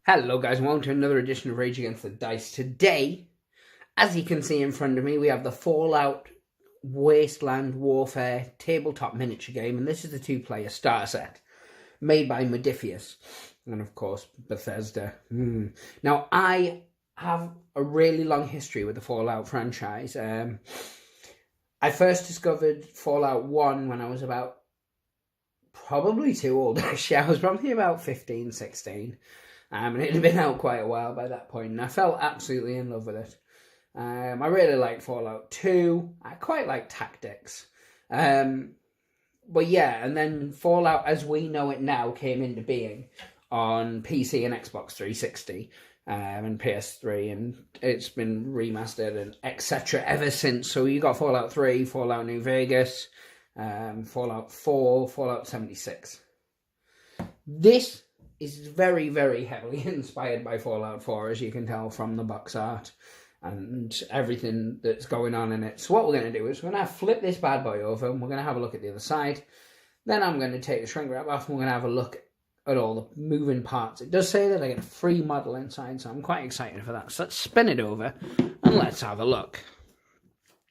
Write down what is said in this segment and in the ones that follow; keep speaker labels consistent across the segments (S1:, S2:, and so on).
S1: Hello guys, and welcome to another edition of Rage Against the Dice. Today, as you can see in front of me, we have the Fallout Wasteland Warfare tabletop miniature game, and this is the two-player starter set made by Modiphius and of course Bethesda. Now, I have a really long history with the Fallout franchise. I first discovered Fallout 1 when I was probably too old actually. I was probably about 15, 16. And it had been out quite a while by that point, and I fell absolutely in love with it. I really liked Fallout 2. I quite like tactics. But yeah, and then Fallout as we know it now came into being on PC and Xbox 360 and PS3, and it's been remastered and etc. ever since. So you got Fallout 3, Fallout New Vegas, Fallout 4, Fallout 76. This is very, very heavily inspired by Fallout 4, as you can tell from the box art and everything that's going on in it. So what we're going to do is we're going to flip this bad boy over, and we're going to have a look at the other side. Then I'm going to take the shrink wrap off, and we're going to have a look at all the moving parts. It does say that I get a free model inside, so I'm quite excited for that. So let's spin it over, and let's have a look.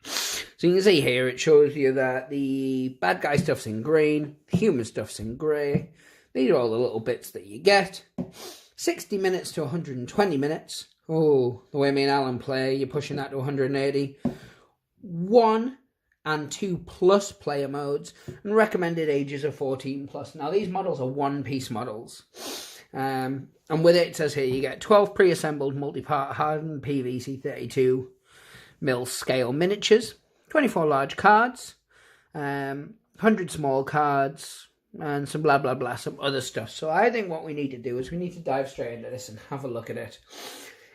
S1: So you can see here, it shows you that the bad guy stuff's in green, the human stuff's in grey. These are all the little bits that you get. 60 minutes to 120 minutes. Oh, the way me and Alan play, you're pushing that to 180. 1 and 2 plus player modes, and recommended ages of 14 plus. Now, these models are one-piece models. And with it says here, you get 12 pre-assembled multi-part hardened PVC 32mm scale miniatures, 24 large cards, 100 small cards, and some blah blah blah, some other stuff. So I think what we need to do is we need to dive straight into this and have a look at it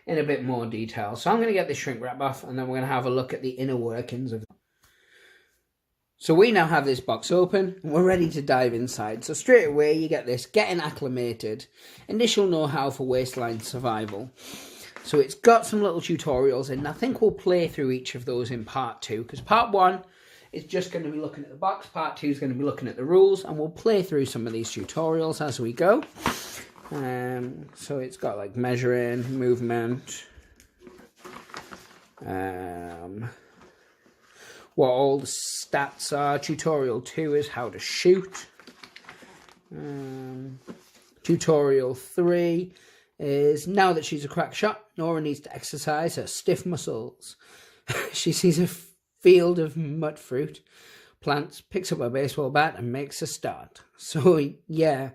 S1: in a bit more detail. So I'm going to get this shrink wrap off, and then we're going to have a look at the inner workings of it. So we now have this box open, and we're ready to dive inside. So straight away you get this getting acclimated, initial know-how for wasteland survival. So it's got some little tutorials, and I think we'll play through each of those in part 2, because part 1 is just going to be looking at the box. Part 2 is going to be looking at the rules, and we'll play through some of these tutorials as we go. So it's got like measuring, movement, what all the stats are. Tutorial 2 is how to shoot. Tutorial 3 is now that she's a crack shot, Nora needs to exercise her stiff muscles. She sees a field of mud fruit plants, picks up a baseball bat and makes a start. So yeah,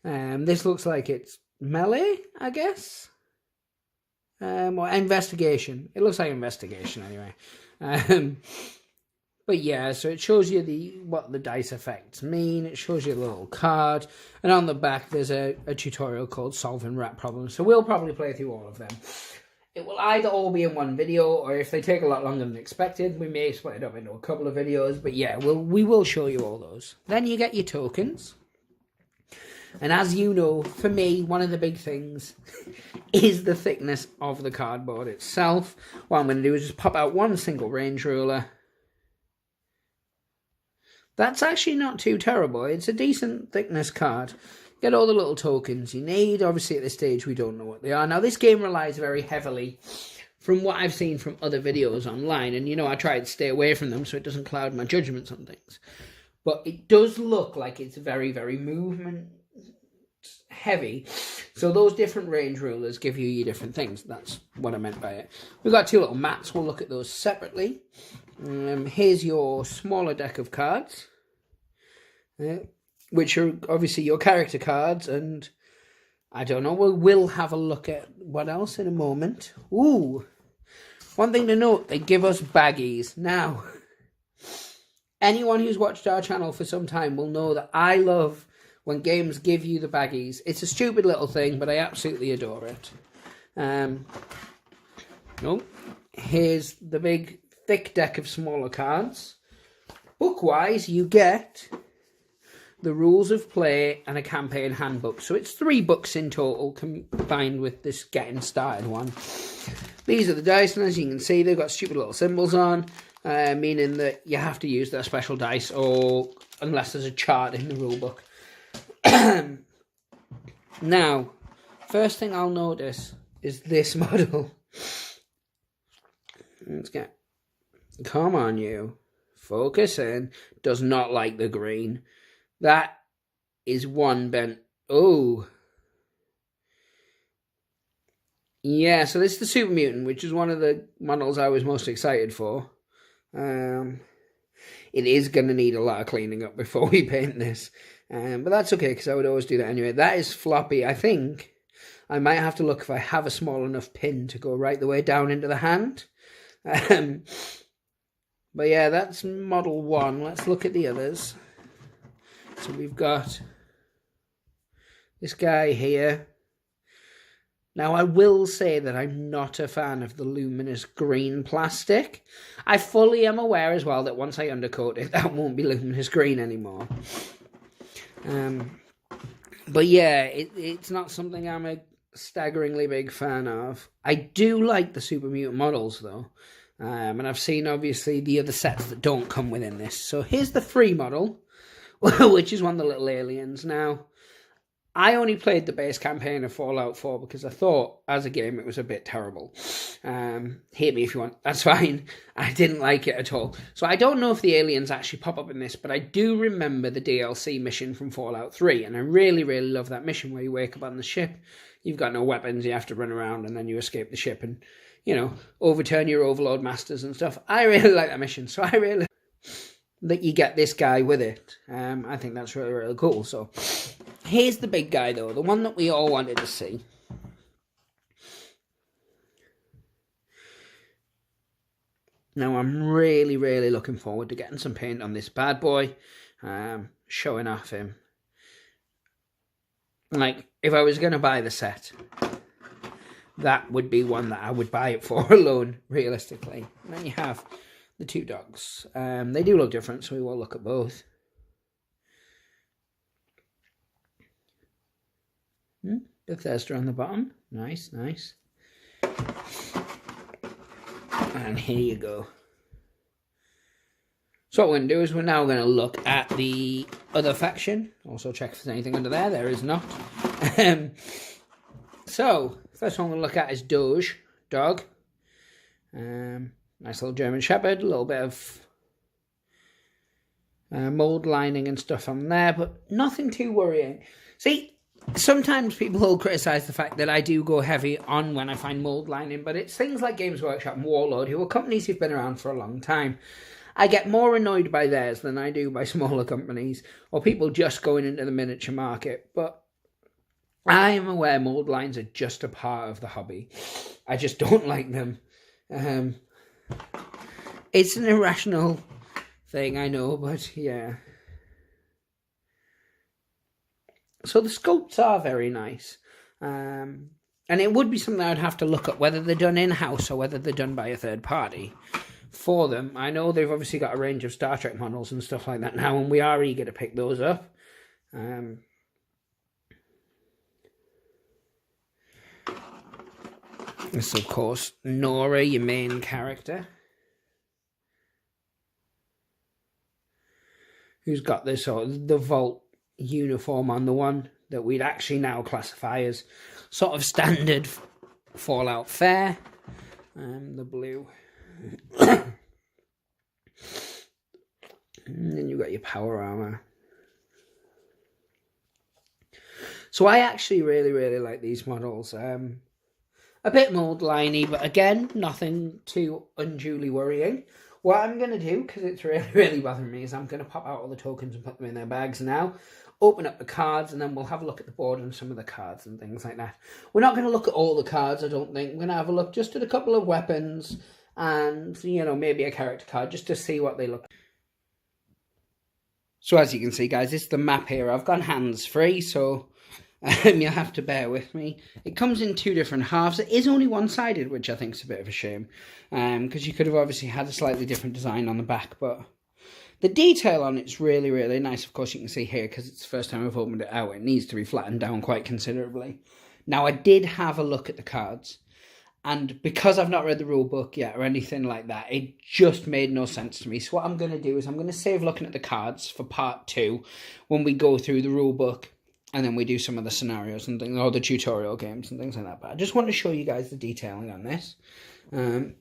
S1: this looks like it's melee, I guess, or investigation. It looks like investigation anyway. But yeah, so it shows you what the dice effects mean. It shows you a little card, and on the back there's a tutorial called solving rat problems. So we'll probably play through all of them. It will either all be in one video, or if they take a lot longer than expected, we may split it up into a couple of videos. But yeah, we will show you all those. Then you get your tokens. And as you know, for me, one of the big things is the thickness of the cardboard itself. What I'm going to do is just pop out one single range ruler. That's actually not too terrible. It's a decent thickness card. Get all the little tokens you need. Obviously, at this stage, we don't know what they are. Now, this game relies very heavily, from what I've seen from other videos online, and, you know, I try to stay away from them so it doesn't cloud my judgments on things. But it does look like it's very, very movement heavy. So those different range rulers give you your different things. That's what I meant by it. We've got 2 little mats. We'll look at those separately. Here's your smaller deck of cards, which are obviously your character cards, and I don't know, we'll have a look at what else in a moment. Ooh, one thing to note, they give us baggies. Now, anyone who's watched our channel for some time will know that I love when games give you the baggies. It's a stupid little thing, but I absolutely adore it. Here's the big, thick deck of smaller cards. Book-wise, you get the rules of play and a campaign handbook. So it's 3 books in total combined with this getting started one. These are the dice, and as you can see, they've got stupid little symbols on, meaning that you have to use their special dice, or unless there's a chart in the rule book. Now, First thing I'll notice is this model. Let's get... Come on, you. Focus in. Does not like the green. That is one bent. Oh. Yeah, so this is the Super Mutant, which is one of the models I was most excited for. It is going to need a lot of cleaning up before we paint this. But that's okay, because I would always do that anyway. That is floppy. I think I might have to look if I have a small enough pin to go right the way down into the hand. But yeah, that's model 1. Let's look at the others. So we've got this guy here. Now, I will say that I'm not a fan of the luminous green plastic. I fully am aware as well that once I undercoat it, that won't be luminous green anymore. But yeah, it's not something I'm a staggeringly big fan of. I do like the Super Mutant models, though. And I've seen, obviously, the other sets that don't come within this. So here's the free model, which is one of the little aliens. Now, I only played the base campaign of Fallout 4 because I thought, as a game, it was a bit terrible. Hate me if you want, that's fine. I didn't like it at all. So I don't know if the aliens actually pop up in this, but I do remember the DLC mission from Fallout 3, and I really, really love that mission where you wake up on the ship, you've got no weapons, you have to run around, and then you escape the ship and, you know, overturn your overlord masters and stuff. I really like that mission, so I really that you get this guy with it. I think that's really, really cool. So here's the big guy, though, the one that we all wanted to see. Now, I'm really, really looking forward to getting some paint on this bad boy, showing off him. Like, if I was going to buy the set, that would be one that I would buy it for alone, realistically. And then you have the two dogs. They do look different, so we will look at both. Bethesda on the bottom. Nice, nice. And here you go. So what we're going to do is we're now going to look at the other faction. Also check if there's anything under there. There is not. So, first one we'll look at is Doge, dog. Nice little German Shepherd. A little bit of mould lining and stuff on there, but nothing too worrying. See, sometimes people will criticise the fact that I do go heavy on when I find mould lining, but it's things like Games Workshop and Warlord, who are companies who've been around for a long time. I get more annoyed by theirs than I do by smaller companies, or people just going into the miniature market, but I am aware mould lines are just a part of the hobby. I just don't like them. It's an irrational thing, I know, but yeah. So the sculpts are very nice. And it would be something I'd have to look at, whether they're done in-house or whether they're done by a third party for them. I know they've obviously got a range of Star Trek models and stuff like that now, and we are eager to pick those up. This, of course, Nora, your main character, who's got this sort of the Vault uniform on, the one that we'd actually now classify as sort of standard Fallout fare. The blue. And then you've got your power armor. So I actually really, really like these models. A bit mould liney, but again, nothing too unduly worrying. What I'm going to do, because it's really, really bothering me, is I'm going to pop out all the tokens and put them in their bags now, open up the cards, and then we'll have a look at the board and some of the cards and things like that. We're not going to look at all the cards, I don't think. We're going to have a look just at a couple of weapons and, you know, maybe a character card, just to see what they look like. So as you can see, guys, this is the map here. I've gone hands-free, so you'll have to bear with me. It comes in two different halves. It is only one-sided, which I think is a bit of a shame, because you could have obviously had a slightly different design on the back, but the detail on it's really, really nice. Of course, you can see here, because it's the first time I've opened it out, it needs to be flattened down quite considerably. Now, I did have a look at the cards, and because I've not read the rule book yet or anything like that, it just made no sense to me. So what I'm going to do is I'm going to save looking at the cards for part 2 when we go through the rule book And then we do some of the scenarios and things, or the tutorial games and things like that. But I just want to show you guys the detailing on this. I'm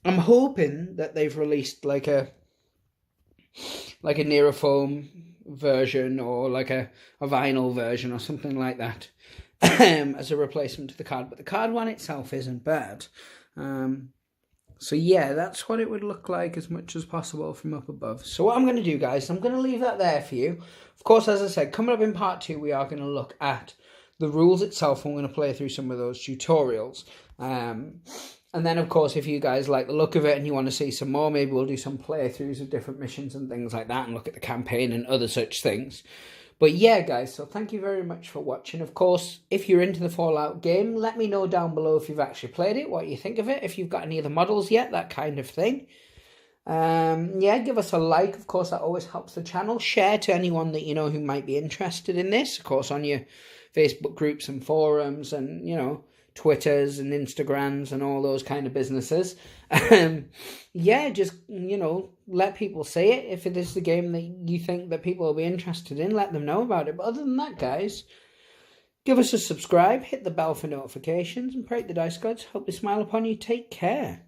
S1: hoping that they've released like a Neofoam version, or like a vinyl version or something like that, as a replacement to the card. But the card one itself isn't bad. So yeah, that's what it would look like as much as possible from up above. So what I'm going to do, guys, I'm going to leave that there for you. Of course, as I said, coming up in part 2, we are going to look at the rules itself. I'm going to play through some of those tutorials. And then, of course, if you guys like the look of it and you want to see some more, maybe we'll do some playthroughs of different missions and things like that and look at the campaign and other such things. But yeah, guys, so thank you very much for watching. Of course, if you're into the Fallout game, let me know down below if you've actually played it, what you think of it, if you've got any of the models yet, that kind of thing. Yeah, give us a like. Of course, that always helps the channel. Share to anyone that you know who might be interested in this. Of course, on your Facebook groups and forums and, you know, Twitters and Instagrams and all those kind of businesses. Yeah, just, you know, let people see it. If it is the game that you think that people will be interested in, let them know about it. But other than that, guys, give us a subscribe, hit the bell for notifications, and pray the dice gods hope they smile upon you. Take care.